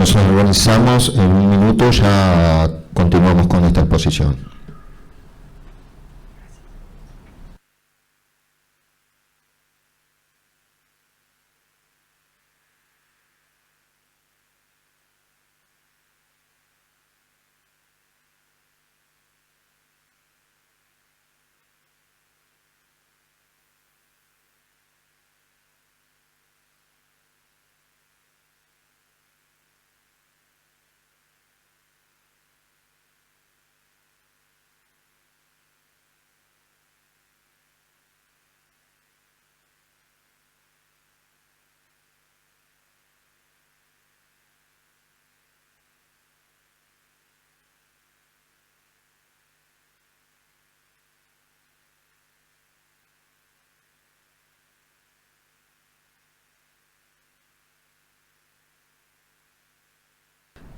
nos organizamos, en un minuto ya continuamos con esta exposición.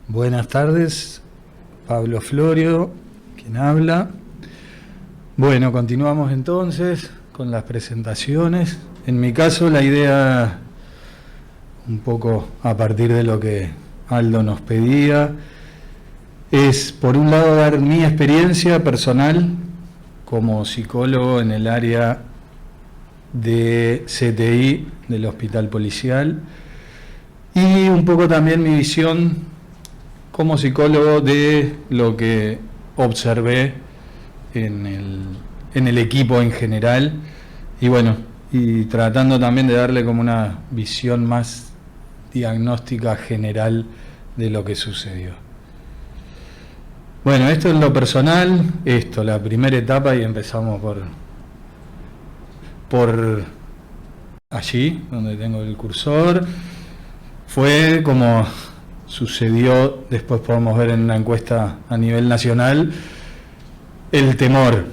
Buenas tardes, Pablo Florio, quien habla. Bueno, continuamos entonces con las presentaciones. En mi caso, la idea, un poco a partir de lo que Aldo nos pedía, es, por un lado, dar mi experiencia personal como psicólogo en el área de CTI del Hospital Policial y un poco también mi visión como psicólogo de lo que observé en el equipo en general, y bueno, y tratando también de darle como una visión más diagnóstica general de lo que sucedió. Bueno, esto es lo personal, la primera etapa, y empezamos por allí, donde tengo el cursor. Fue como sucedió, después podemos ver en una encuesta a nivel nacional, el temor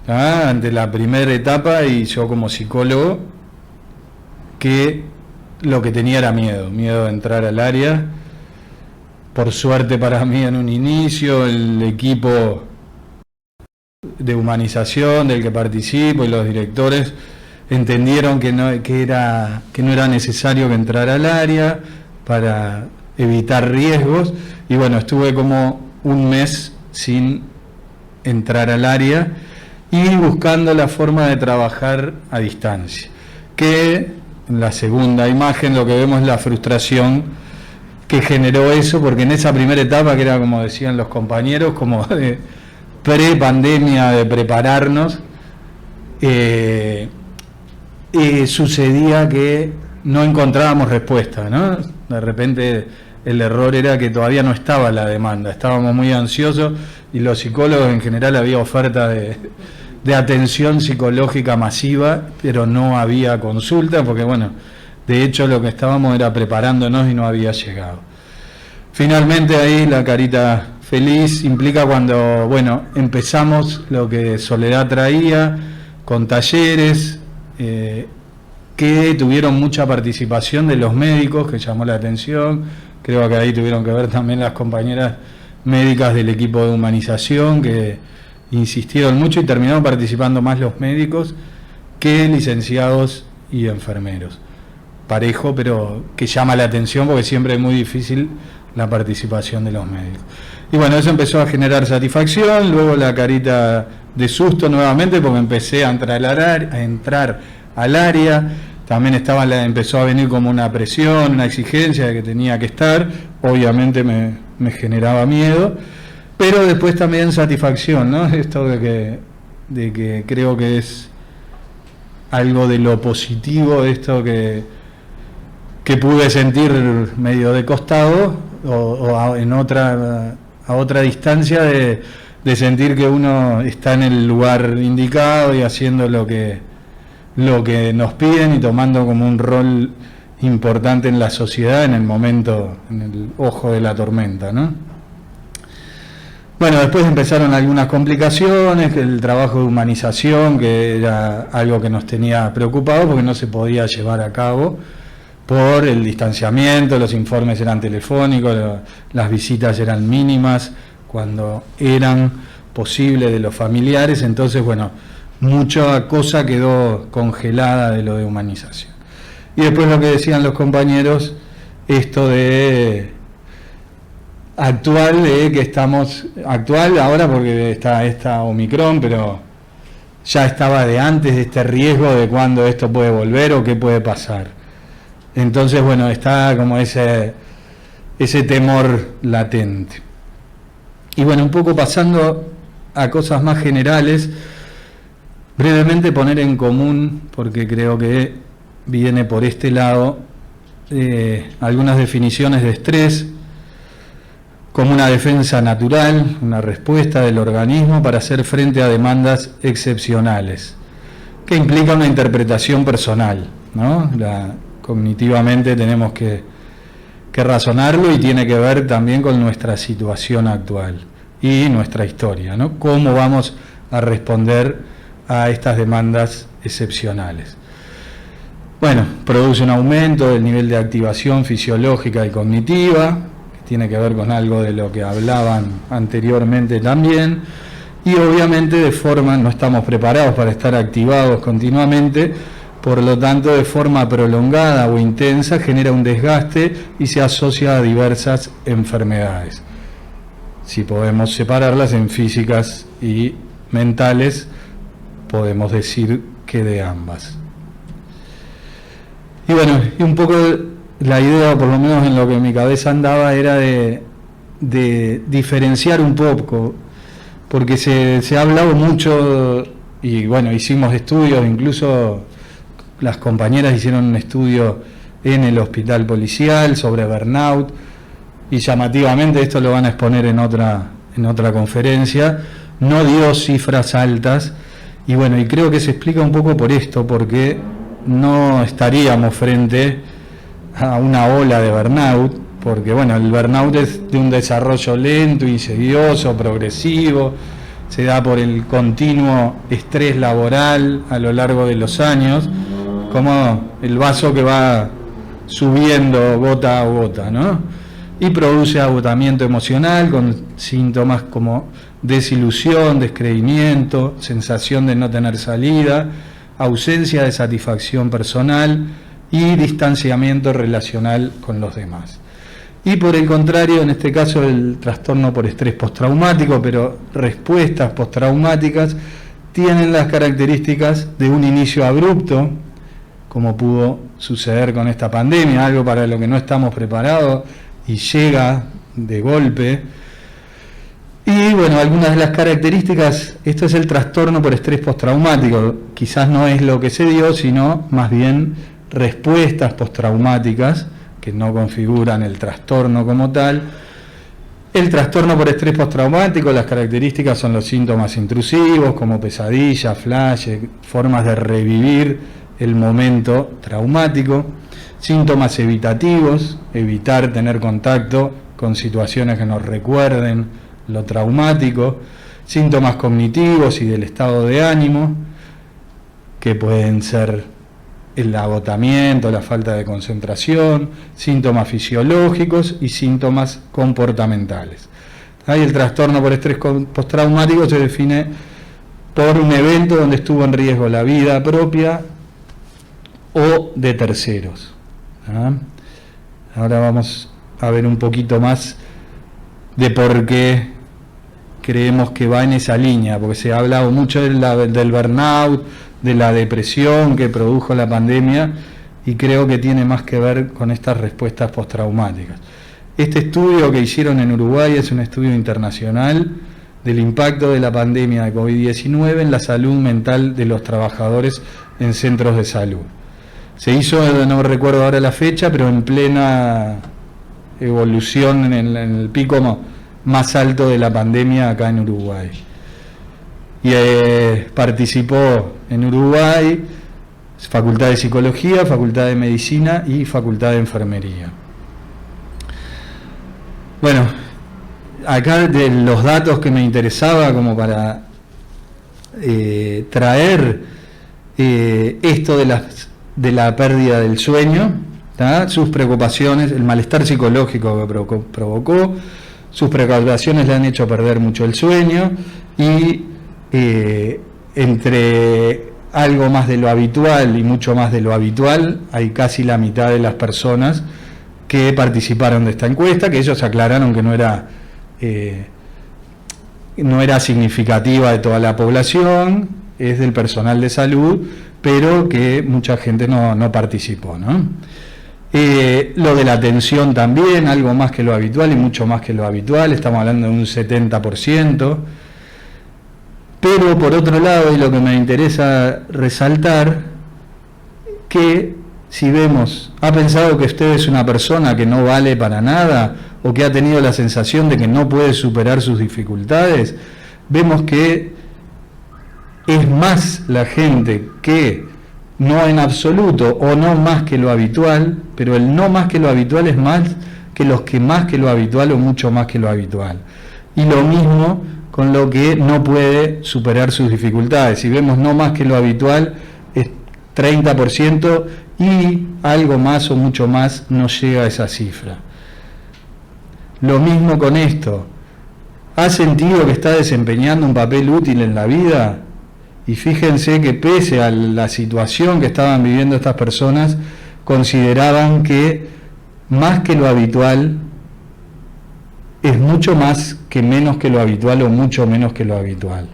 ante la primera etapa, y yo como psicólogo, que lo que tenía era miedo de entrar al área. Por suerte para mí, en un inicio, el equipo de humanización del que participo y los directores entendieron que no era necesario que entrara al área para evitar riesgos, y bueno, estuve como un mes sin entrar al área y buscando la forma de trabajar a distancia, que en la segunda imagen lo que vemos es la frustración que generó eso, porque en esa primera etapa, que era, como decían los compañeros, como de pre-pandemia, de prepararnos, sucedía que no encontrábamos respuesta, ¿no? De repente el error era que todavía no estaba la demanda, estábamos muy ansiosos, y los psicólogos en general había oferta de atención psicológica masiva, pero no había consulta, porque bueno, de hecho lo que estábamos era preparándonos y no había llegado. Finalmente ahí la carita feliz implica cuando, bueno, empezamos lo que Soledad traía, con talleres, que tuvieron mucha participación de los médicos, que llamó la atención. Creo que ahí tuvieron que ver también las compañeras médicas del equipo de humanización, que insistieron mucho, y terminaron participando más los médicos que licenciados y enfermeros. Parejo, pero que llama la atención, porque siempre es muy difícil la participación de los médicos. Y bueno, eso empezó a generar satisfacción. Luego la carita de susto nuevamente, porque empecé a entrar al área. También empezó a venir como una presión, una exigencia de que tenía que estar. Obviamente me generaba miedo, pero después también satisfacción, ¿no? Esto de que creo que es algo de lo positivo, esto que pude sentir medio de costado o a otra distancia, de sentir que uno está en el lugar indicado y haciendo lo que nos piden y tomando como un rol importante en la sociedad en el momento, en el ojo de la tormenta, ¿no? Bueno, después empezaron algunas complicaciones, el trabajo de humanización, que era algo que nos tenía preocupados porque no se podía llevar a cabo por el distanciamiento, los informes eran telefónicos, las visitas eran mínimas cuando eran posibles de los familiares, entonces bueno, mucha cosa quedó congelada de lo de humanización. Y después lo que decían los compañeros, esto de actual de que estamos, actual ahora porque está esta Omicron, pero ya estaba de antes de este riesgo de cuándo esto puede volver o qué puede pasar. Entonces, bueno, está como ese temor latente. Y bueno, un poco pasando a cosas más generales, brevemente poner en común, porque creo que viene por este lado, algunas definiciones de estrés como una defensa natural, una respuesta del organismo para hacer frente a demandas excepcionales, que implica una interpretación personal, ¿no? Cognitivamente tenemos que razonarlo y tiene que ver también con nuestra situación actual y nuestra historia, ¿no? Cómo vamos a responder a estas demandas excepcionales. Bueno, produce un aumento del nivel de activación fisiológica y cognitiva, que tiene que ver con algo de lo que hablaban anteriormente también, y obviamente no estamos preparados para estar activados continuamente, por lo tanto de forma prolongada o intensa genera un desgaste y se asocia a diversas enfermedades. Si podemos separarlas en físicas y mentales, podemos decir que de ambas. Y bueno, y un poco la idea, por lo menos en lo que en mi cabeza andaba, era de diferenciar un poco, porque se ha hablado mucho, y bueno, hicimos estudios, incluso las compañeras hicieron un estudio en el hospital policial sobre burnout, y llamativamente esto lo van a exponer en otra conferencia, no dio cifras altas, y bueno, y creo que se explica un poco por esto, porque no estaríamos frente a una ola de burnout, porque bueno, el burnout es de un desarrollo lento, insidioso, progresivo, se da por el continuo estrés laboral a lo largo de los años, como el vaso que va subiendo gota a gota, ¿no? Y produce agotamiento emocional con síntomas como desilusión, descreimiento, sensación de no tener salida, ausencia de satisfacción personal y distanciamiento relacional con los demás. Y por el contrario, en este caso el trastorno por estrés postraumático, pero respuestas postraumáticas tienen las características de un inicio abrupto, como pudo suceder con esta pandemia, algo para lo que no estamos preparados y llega de golpe. Y bueno, algunas de las características, esto es el trastorno por estrés postraumático, quizás no es lo que se dio, sino más bien respuestas postraumáticas que no configuran el trastorno como tal. El trastorno por estrés postraumático, las características son los síntomas intrusivos como pesadillas, flashes, formas de revivir el momento traumático, síntomas evitativos, evitar tener contacto con situaciones que nos recuerden lo traumático, síntomas cognitivos y del estado de ánimo, que pueden ser el agotamiento, la falta de concentración, síntomas fisiológicos y síntomas comportamentales. Ahí el trastorno por estrés postraumático se define por un evento donde estuvo en riesgo la vida propia o de terceros. Ahora vamos a ver un poquito más de por qué creemos que va en esa línea, porque se ha hablado mucho del burnout, de la depresión que produjo la pandemia, y creo que tiene más que ver con estas respuestas postraumáticas. Este estudio que hicieron en Uruguay es un estudio internacional del impacto de la pandemia de COVID-19 en la salud mental de los trabajadores en centros de salud. Se hizo, no recuerdo ahora la fecha, pero en plena evolución, en el pico más alto de la pandemia acá en Uruguay. Y participó en Uruguay Facultad de Psicología, Facultad de Medicina y Facultad de Enfermería. Bueno, acá de los datos que me interesaba como para traer esto de la pérdida del sueño, ¿tá? Sus preocupaciones, el malestar psicológico que provocó, sus preocupaciones le han hecho perder mucho el sueño y entre algo más de lo habitual y mucho más de lo habitual, hay casi la mitad de las personas que participaron de esta encuesta, que ellos aclararon que no era significativa de toda la población, es del personal de salud, pero que mucha gente no participó, ¿no? Lo de la atención también, algo más que lo habitual y mucho más que lo habitual, estamos hablando de un 70%. Pero por otro lado, y lo que me interesa resaltar, que si vemos, ha pensado que usted es una persona que no vale para nada o que ha tenido la sensación de que no puede superar sus dificultades, vemos que es más la gente que no en absoluto o no más que lo habitual, pero el no más que lo habitual es más que los que más que lo habitual o mucho más que lo habitual. Y lo mismo con lo que no puede superar sus dificultades. Si vemos no más que lo habitual, es 30% y algo más o mucho más no llega a esa cifra. Lo mismo con esto. ¿Ha sentido que está desempeñando un papel útil en la vida? Y fíjense que pese a la situación que estaban viviendo estas personas, consideraban que más que lo habitual es mucho más que menos que lo habitual o mucho menos que lo habitual.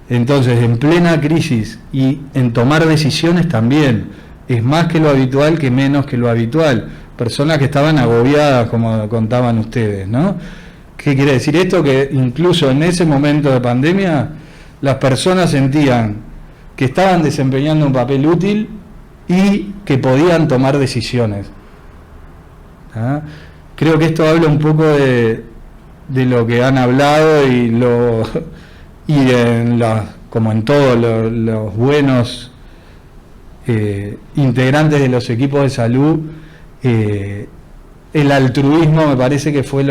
Entonces, en plena crisis y en tomar decisiones también, es más que lo habitual que menos que lo habitual. Personas que estaban agobiadas, como contaban ustedes, ¿no? ¿Qué quiere decir esto? Que incluso en ese momento de pandemia, las personas sentían que estaban desempeñando un papel útil y que podían tomar decisiones. ¿Ah? Creo que esto habla un poco de lo que han hablado como en todos los buenos integrantes de los equipos de salud, el altruismo me parece que fue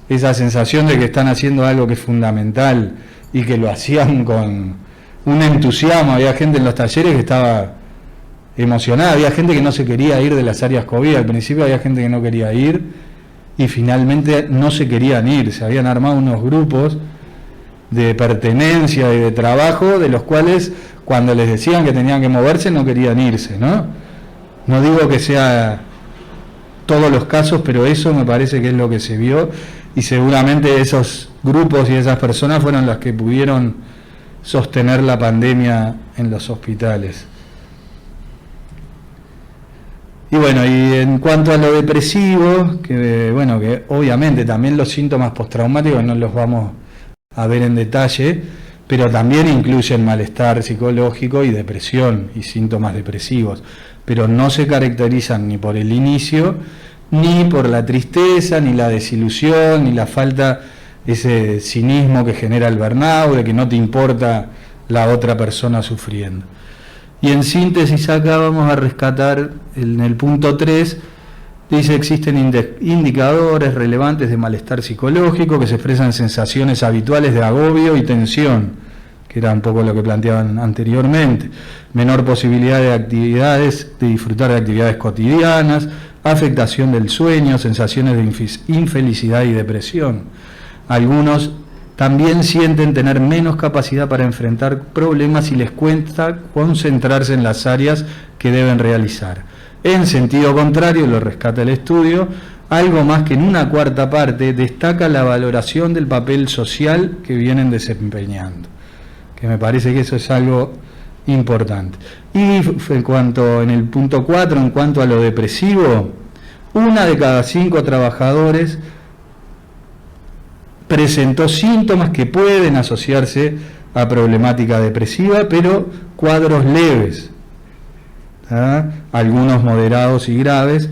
esa sensación de que están haciendo algo que es fundamental y que lo hacían con un entusiasmo. Había gente en los talleres que estaba emocionada, había gente que no se quería ir de las áreas COVID, al principio había gente que no quería ir y finalmente no se querían ir, se habían armado unos grupos de pertenencia y de trabajo de los cuales cuando les decían que tenían que moverse no querían irse, ¿no? No digo que sea todos los casos, pero eso me parece que es lo que se vio y seguramente esos grupos y esas personas fueron las que pudieron sostener la pandemia en los hospitales. Y bueno, y en cuanto a lo depresivo, que obviamente también los síntomas postraumáticos no los vamos a ver en detalle, pero también incluyen malestar psicológico y depresión y síntomas depresivos, pero no se caracterizan ni por el inicio, ni por la tristeza, ni la desilusión, ni la falta, ese cinismo que genera el burnout, de que no te importa la otra persona sufriendo. Y en síntesis acá vamos a rescatar, en el punto 3, dice existen indicadores relevantes de malestar psicológico que se expresan en sensaciones habituales de agobio y tensión, que era un poco lo que planteaban anteriormente, menor posibilidad de disfrutar de actividades cotidianas, afectación del sueño, sensaciones de infelicidad y depresión. Algunos también sienten tener menos capacidad para enfrentar problemas y les cuesta concentrarse en las áreas que deben realizar. En sentido contrario, lo rescata el estudio, algo más que en una cuarta parte destaca la valoración del papel social que vienen desempeñando, que me parece que eso es algo importante. Y en el punto 4, en cuanto a lo depresivo, 1 de cada 5 trabajadores presentó síntomas que pueden asociarse a problemática depresiva, pero cuadros leves, algunos moderados y graves,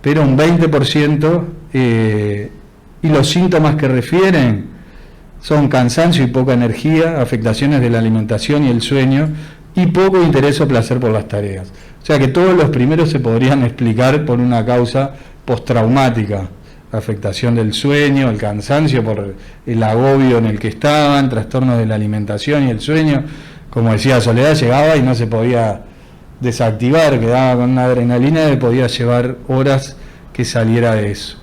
pero un 20%, y los síntomas que refieren son cansancio y poca energía, afectaciones de la alimentación y el sueño, y poco interés o placer por las tareas. O sea que todos los primeros se podrían explicar por una causa postraumática, afectación del sueño, el cansancio por el agobio en el que estaban, trastornos de la alimentación y el sueño. Como decía Soledad, llegaba y no se podía desactivar, quedaba con una adrenalina y podía llevar horas que saliera de eso.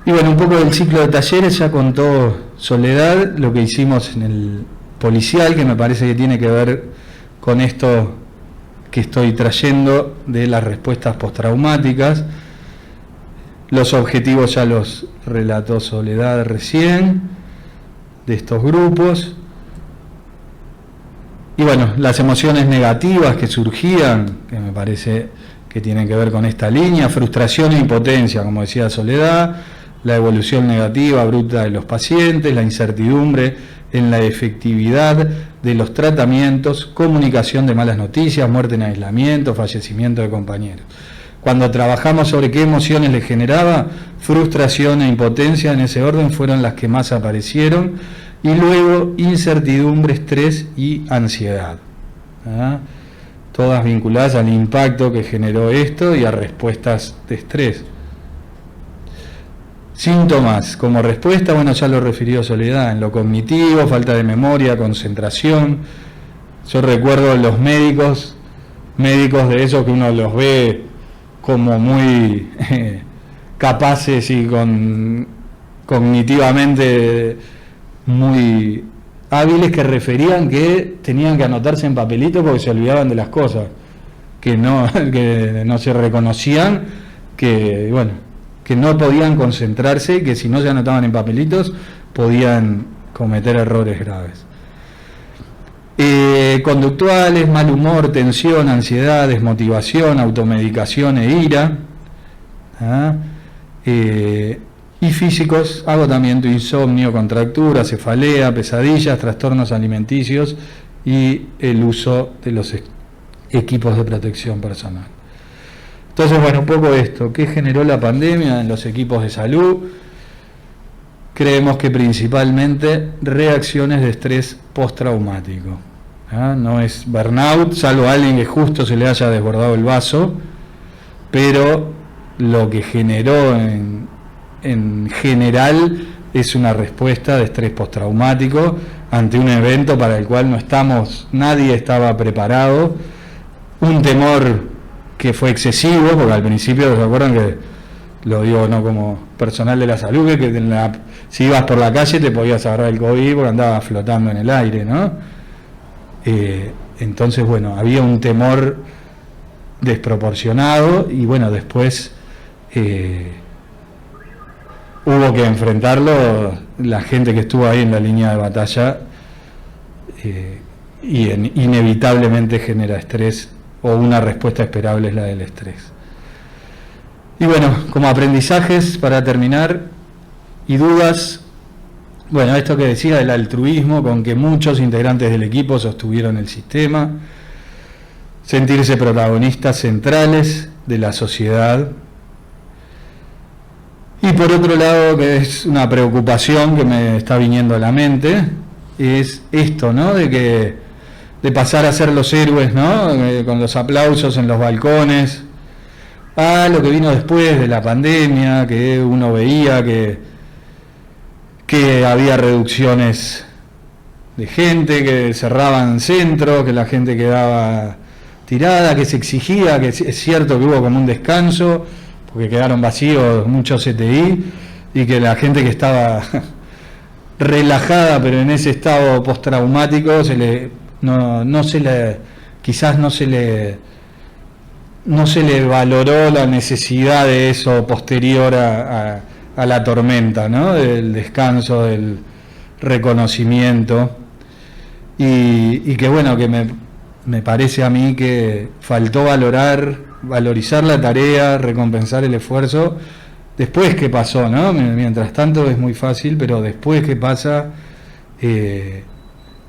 Y bueno, un poco del ciclo de talleres ya contó Soledad, lo que hicimos en el policial, que me parece que tiene que ver con esto que estoy trayendo de las respuestas postraumáticas. Los objetivos ya los relató Soledad recién, de estos grupos. Y bueno, las emociones negativas que surgían, que me parece que tienen que ver con esta línea: frustración e impotencia, como decía Soledad, la evolución negativa bruta de los pacientes, la incertidumbre en la efectividad de los tratamientos, comunicación de malas noticias, muerte en aislamiento, fallecimiento de compañeros. Cuando trabajamos sobre qué emociones les generaba, frustración e impotencia, en ese orden fueron las que más aparecieron, y luego incertidumbre, estrés y ansiedad, ¿ah? Todas vinculadas al impacto que generó esto y a respuestas de estrés. Síntomas como respuesta, bueno, ya lo refirió Soledad, en lo cognitivo, falta de memoria, concentración. Yo recuerdo los médicos de esos que uno los ve como muy capaces y cognitivamente muy hábiles, que referían que tenían que anotarse en papelito porque se olvidaban de las cosas, que no se reconocían, que bueno, que no podían concentrarse y que si no se anotaban en papelitos podían cometer errores graves. Conductuales, mal humor, tensión, ansiedad, desmotivación, automedicación e ira. Y físicos, agotamiento, insomnio, contractura, cefalea, pesadillas, trastornos alimenticios y el uso de los equipos de protección personal. Entonces, bueno, un poco esto, ¿qué generó la pandemia en los equipos de salud? Creemos que principalmente reacciones de estrés postraumático. No es burnout, salvo a alguien que justo se le haya desbordado el vaso, pero lo que generó en general es una respuesta de estrés postraumático ante un evento para el cual nadie estaba preparado, un temor que fue excesivo, porque al principio, ¿se acuerdan que lo digo no como personal de la salud, que si ibas por la calle te podías agarrar el COVID porque andaba flotando en el aire, ¿no? Entonces, bueno, había un temor desproporcionado y bueno, después hubo que enfrentarlo la gente que estuvo ahí en la línea de batalla, y inevitablemente genera estrés, o una respuesta esperable es la del estrés. Y bueno, como aprendizajes para terminar y dudas, bueno, esto que decía del altruismo, con que muchos integrantes del equipo sostuvieron el sistema, sentirse protagonistas centrales de la sociedad. Y por otro lado, que es una preocupación que me está viniendo a la mente, es esto, ¿no? De pasar a ser los héroes, ¿no? Con los aplausos en los balcones, a lo que vino después de la pandemia, que uno veía que había reducciones de gente, que cerraban centros, que la gente quedaba tirada, que se exigía, que es cierto que hubo como un descanso, porque quedaron vacíos muchos CTI, y que la gente que estaba relajada pero en ese estado postraumático quizás no se le valoró la necesidad de eso posterior a la tormenta, ¿no? Del descanso, del reconocimiento, y que bueno, que me parece a mí que faltó valorizar la tarea, recompensar el esfuerzo después que pasó, ¿no? Mientras tanto es muy fácil, pero después que pasa,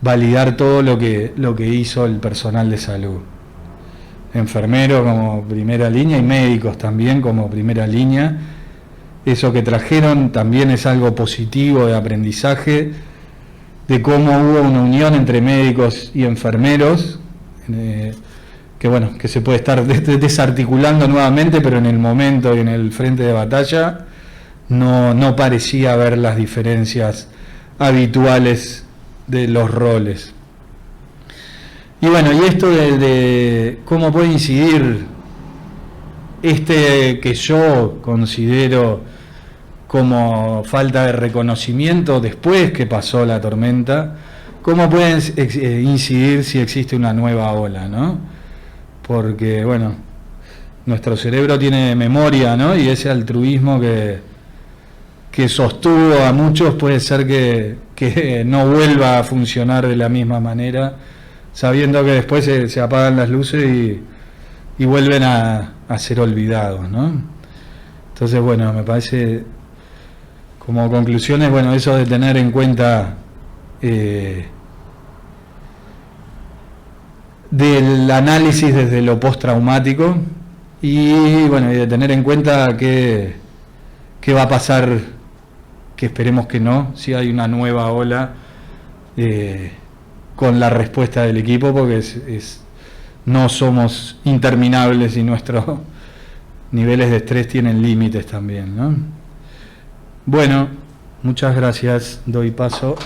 validar todo lo que hizo el personal de salud, enfermeros como primera línea y médicos también como primera línea. Eso que trajeron también es algo positivo de aprendizaje, de cómo hubo una unión entre médicos y enfermeros, que bueno, que se puede estar desarticulando nuevamente, pero en el momento y en el frente de batalla no parecía haber las diferencias habituales de los roles. Y bueno, y esto de cómo puede incidir que yo considero como falta de reconocimiento después que pasó la tormenta, cómo puede incidir si existe una nueva ola, ¿no? porque bueno, nuestro cerebro tiene memoria, ¿no? Y ese altruismo que sostuvo a muchos puede ser que no vuelva a funcionar de la misma manera, sabiendo que después se apagan las luces y vuelven a ser olvidados, ¿no? Entonces, bueno, me parece, como conclusiones, bueno, eso de tener en cuenta del análisis desde lo postraumático y, bueno, y de tener en cuenta qué va a pasar, que esperemos que no, si hay una nueva ola con la respuesta del equipo, porque no somos interminables y nuestros niveles de estrés tienen límites también, ¿no? Bueno, muchas gracias, doy paso